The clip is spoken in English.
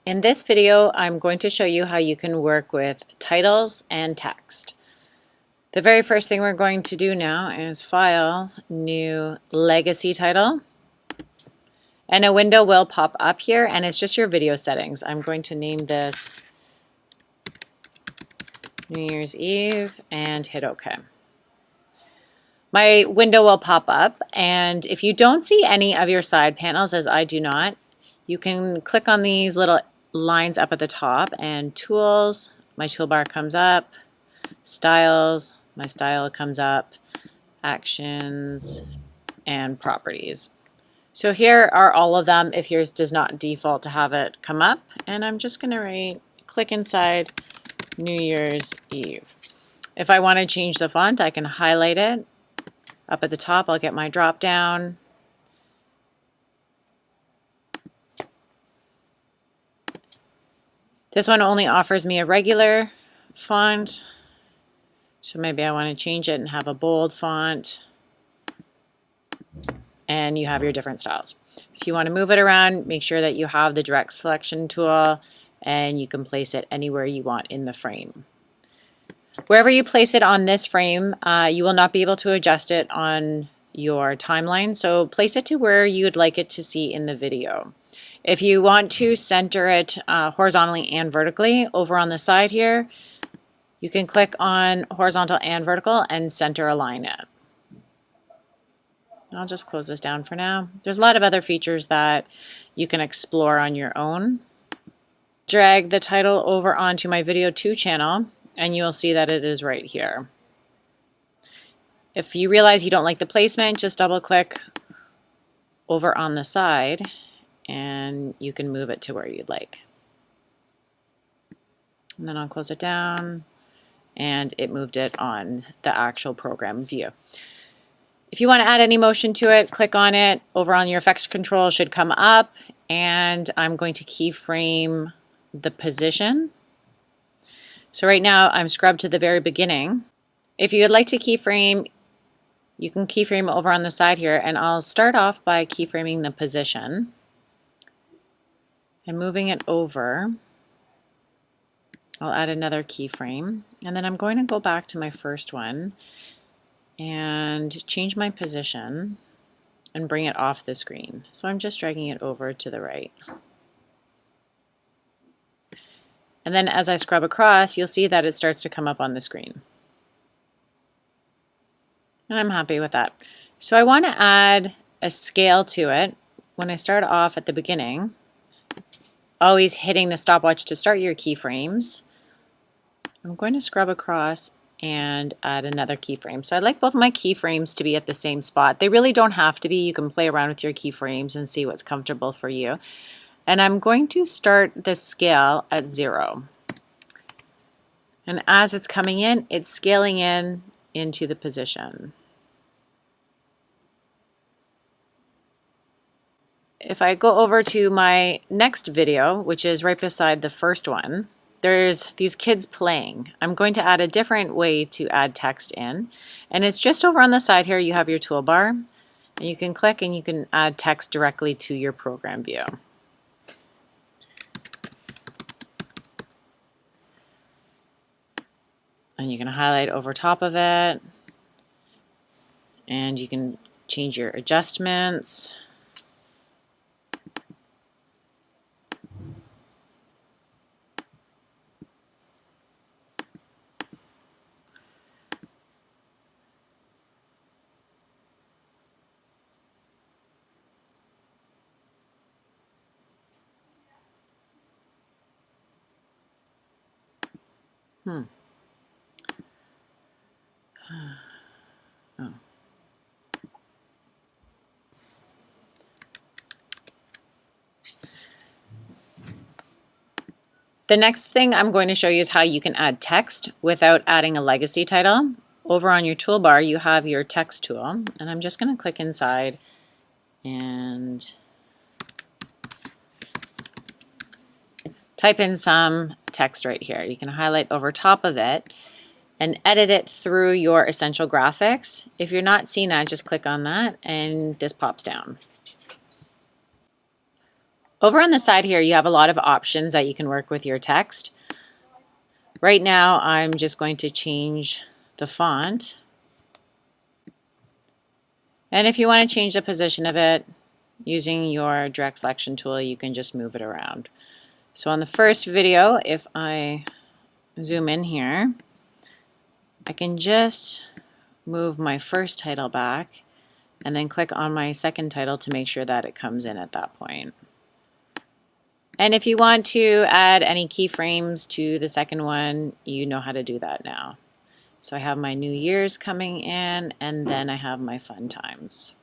In this video, I'm going to show you how you can work with titles and text. The very first thing we're going to do now is File, New Legacy Title, and a window will pop up here, and it's just your video settings. I'm going to name this New Year's Eve and hit OK. My window will pop up, and if you don't see any of your side panels, as I do not, you can click on these little lines up at the top, and Tools, my toolbar comes up, Styles, my style comes up, Actions, and Properties. So here are all of them if yours does not default to have it come up, and I'm just going to click inside New Year's Eve. If I want to change the font, I can highlight it. Up at the top, I'll get my drop down. This one only offers me a regular font, so maybe I want to change it and have a bold font, and you have your different styles. If you want to move it around, make sure that you have the direct selection tool and you can place it anywhere you want in the frame. Wherever you place it on this frame, you will not be able to adjust it on your timeline, so place it to where you'd like it to see in the video. If you want to center it horizontally and vertically, over on the side here, you can click on horizontal and vertical and center align it. I'll just close this down for now. There's a lot of other features that you can explore on your own. Drag the title over onto my Video 2 channel, and you'll see that it is right here. If you realize you don't like the placement, just double click over on the side and you can move it to where you'd like. And then I'll close it down, and it moved it on the actual program view. If you want to add any motion to it, click on it. Over on your effects control should come up, and I'm going to keyframe the position. So right now I'm scrubbed to the very beginning. If you would like to keyframe, you can keyframe over on the side here, and I'll start off by keyframing the position and moving it over. I'll add another keyframe, and then I'm going to go back to my first one and change my position and bring it off the screen. So I'm just dragging it over to the right. And then as I scrub across, you'll see that it starts to come up on the screen. And I'm happy with that. So I want to add a scale to it. When I start off at the beginning, always hitting the stopwatch to start your keyframes, I'm going to scrub across and add another keyframe. So I'd like both my keyframes to be at the same spot. They really don't have to be. You can play around with your keyframes and see what's comfortable for you. And I'm going to start the scale at 0. And as it's coming in, it's scaling in into the position. If I go over to my next video, which is right beside the first one, there's these kids playing. I'm going to add a different way to add text in, and it's just over on the side here. You have your toolbar, and you can click and you can add text directly to your program view. And you can highlight over top of it, and you can change your adjustments. Oh. The next thing I'm going to show you is how you can add text without adding a legacy title. Over on your toolbar, you have your text tool, and I'm just going to click inside and type in some text right here. You can highlight over top of it and edit it through your essential graphics. If you're not seeing that, just click on that and this pops down. Over on the side here, you have a lot of options that you can work with your text. Right now, I'm just going to change the font. And if you want to change the position of it, using your direct selection tool, you can just move it around. So on the first video, if I zoom in here, I can just move my first title back and then click on my second title to make sure that it comes in at that point. And if you want to add any keyframes to the second one, you know how to do that now. So I have my New Year's coming in, and then I have my fun times.